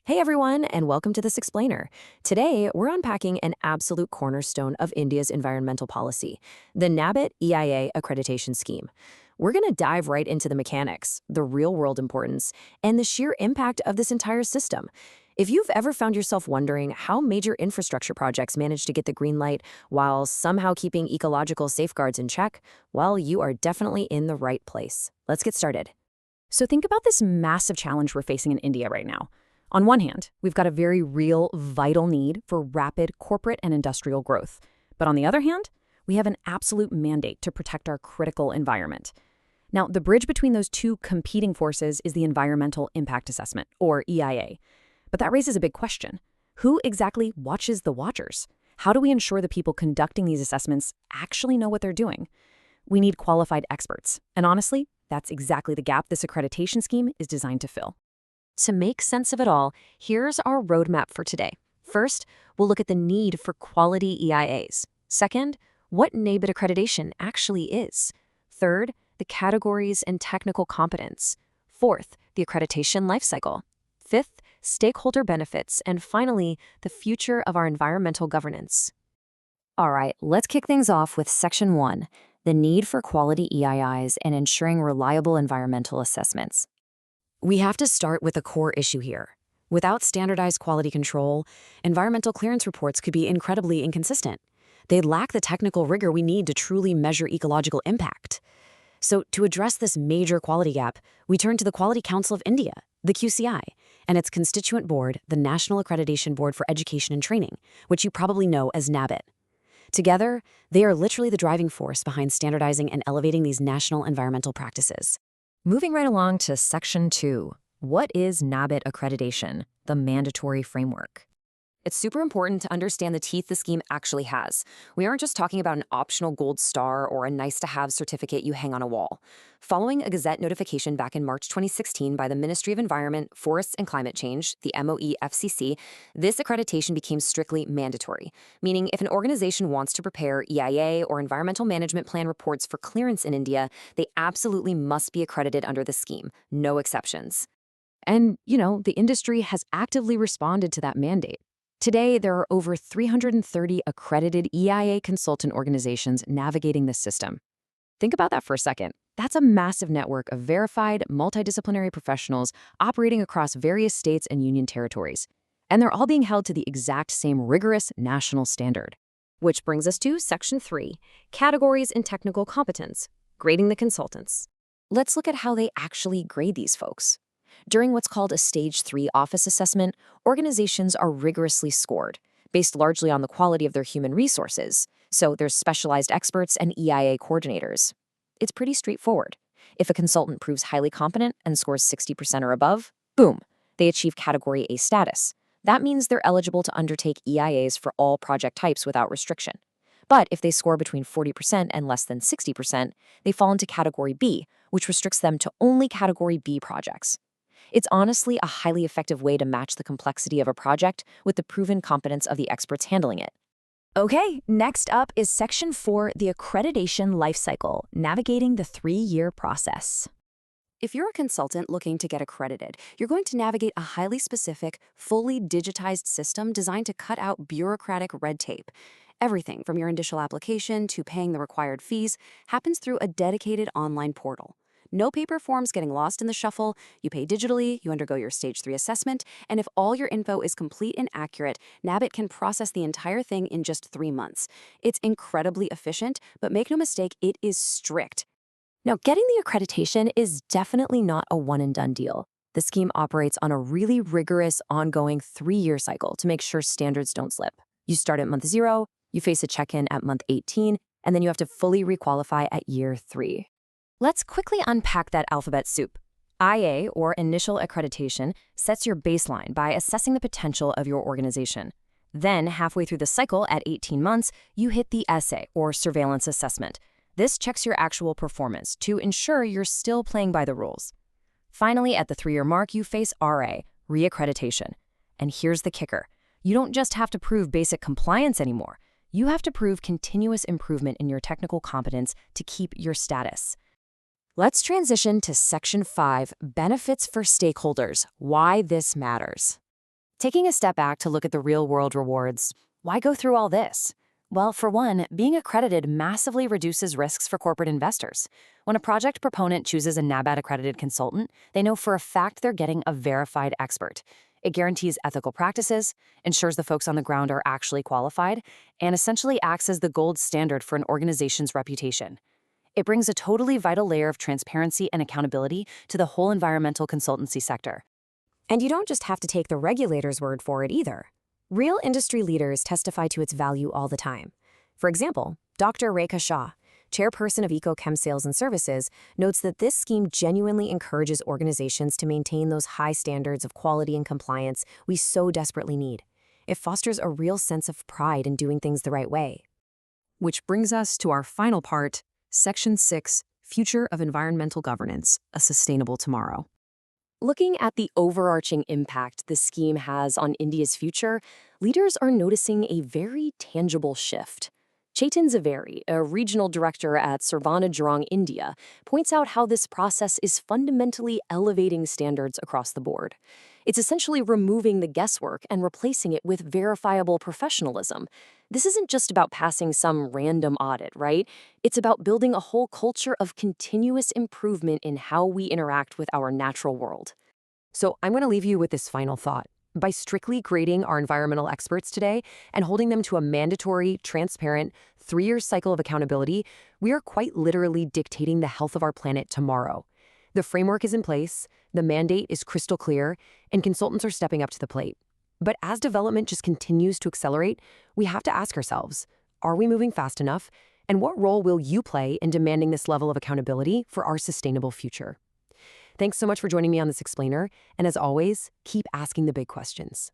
Hey everyone, and welcome to This Explainer. Today, we're unpacking an absolute cornerstone of India's environmental policy, the NABET EIA accreditation scheme. We're going to dive right into the mechanics, the real-world importance, and the sheer impact of this entire system. If you've ever found yourself wondering how major infrastructure projects manage to get the green light while somehow keeping ecological safeguards in check, well, you are definitely in the right place. Let's get started. So think about this massive challenge we're facing in India right now. On one hand, we've got a very real, vital need for rapid corporate and industrial growth. But on the other hand, we have an absolute mandate to protect our critical environment. Now, the bridge between those two competing forces is the Environmental Impact Assessment, or EIA. But that raises a big question. Who exactly watches the watchers? How do we ensure the people conducting these assessments actually know what they're doing? We need qualified experts. And honestly, that's exactly the gap this accreditation scheme is designed to fill. To make sense of it all, here's our roadmap for today. First, we'll look at the need for quality EIAs. Second, what NABET accreditation actually is. Third, the categories and technical competence. Fourth, the accreditation lifecycle. Fifth, stakeholder benefits. And finally, the future of our environmental governance. All right, let's kick things off with Section 1, the need for quality EIAs and ensuring reliable environmental assessments. We have to start with a core issue here. Without standardized quality control, environmental clearance reports could be incredibly inconsistent. They'd lack the technical rigor we need to truly measure ecological impact. So to address this major quality gap, we turn to the Quality Council of India, the QCI, and its constituent board, the National Accreditation Board for Education and Training, which you probably know as NABET. Together, they are literally the driving force behind standardizing and elevating these national environmental practices. Moving right along to Section 2. What is NABET accreditation, the mandatory framework? It's super important to understand the teeth the scheme actually has. We aren't just talking about an optional gold star or a nice-to-have certificate you hang on a wall. Following a Gazette notification back in March 2016 by the Ministry of Environment, Forests and Climate Change, the MOE-FCC, this accreditation became strictly mandatory, meaning if an organization wants to prepare EIA or Environmental Management Plan reports for clearance in India, they absolutely must be accredited under the scheme, no exceptions. And, the industry has actively responded to that mandate. Today, there are over 330 accredited EIA consultant organizations navigating this system. Think about that for a second. That's a massive network of verified, multidisciplinary professionals operating across various states and union territories. And they're all being held to the exact same rigorous national standard. Which brings us to Section 3, categories and technical competence, grading the consultants. Let's look at how they actually grade these folks. During what's called a Stage 3 office assessment, organizations are rigorously scored, based largely on the quality of their human resources. So there's specialized experts and EIA coordinators. It's pretty straightforward. If a consultant proves highly competent and scores 60% or above, boom, they achieve Category A status. That means they're eligible to undertake EIAs for all project types without restriction. But if they score between 40% and less than 60%, they fall into Category B, which restricts them to only Category B projects. It's honestly a highly effective way to match the complexity of a project with the proven competence of the experts handling it. Okay, next up is Section 4, the accreditation lifecycle, navigating the 3-year process. If you're a consultant looking to get accredited, you're going to navigate a highly specific, fully digitized system designed to cut out bureaucratic red tape. Everything from your initial application to paying the required fees happens through a dedicated online portal. No paper forms getting lost in the shuffle. You pay digitally, you undergo your Stage 3 assessment, and if all your info is complete and accurate, NABET can process the entire thing in just 3 months. It's incredibly efficient, but make no mistake, it is strict. Now, getting the accreditation is definitely not a one-and-done deal. The scheme operates on a really rigorous, ongoing 3-year cycle to make sure standards don't slip. You start at month 0, you face a check-in at month 18, and then you have to fully requalify at year 3. Let's quickly unpack that alphabet soup. IA, or Initial Accreditation, sets your baseline by assessing the potential of your organization. Then, halfway through the cycle at 18 months, you hit the SA, or Surveillance Assessment. This checks your actual performance to ensure you're still playing by the rules. Finally, at the 3-year mark, you face RA, Reaccreditation. And here's the kicker. You don't just have to prove basic compliance anymore. You have to prove continuous improvement in your technical competence to keep your status. Let's transition to Section 5, Benefits for Stakeholders, Why This Matters. Taking a step back to look at the real-world rewards, why go through all this? Well, for one, being accredited massively reduces risks for corporate investors. When a project proponent chooses a NABET accredited consultant, they know for a fact they're getting a verified expert. It guarantees ethical practices, ensures the folks on the ground are actually qualified, and essentially acts as the gold standard for an organization's reputation. It brings a totally vital layer of transparency and accountability to the whole environmental consultancy sector. And you don't just have to take the regulator's word for it either. Real industry leaders testify to its value all the time. For example, Dr. Rekha Shah, chairperson of EcoChem Sales and Services, notes that this scheme genuinely encourages organizations to maintain those high standards of quality and compliance we so desperately need. It fosters a real sense of pride in doing things the right way. Which brings us to our final part, Section 6, Future of Environmental Governance, a Sustainable Tomorrow. Looking at the overarching impact this scheme has on India's future, leaders are noticing a very tangible shift. Chetan Zaveri, a regional director at Sarvana Jurong, India, points out how this process is fundamentally elevating standards across the board. It's essentially removing the guesswork and replacing it with verifiable professionalism. This isn't just about passing some random audit, right? It's about building a whole culture of continuous improvement in how we interact with our natural world. So I'm going to leave you with this final thought. By strictly grading our environmental experts today and holding them to a mandatory, transparent, 3-year cycle of accountability, we are quite literally dictating the health of our planet tomorrow. The framework is in place, the mandate is crystal clear, and consultants are stepping up to the plate. But as development just continues to accelerate, we have to ask ourselves, are we moving fast enough? And what role will you play in demanding this level of accountability for our sustainable future? Thanks so much for joining me on this explainer, and as always, keep asking the big questions.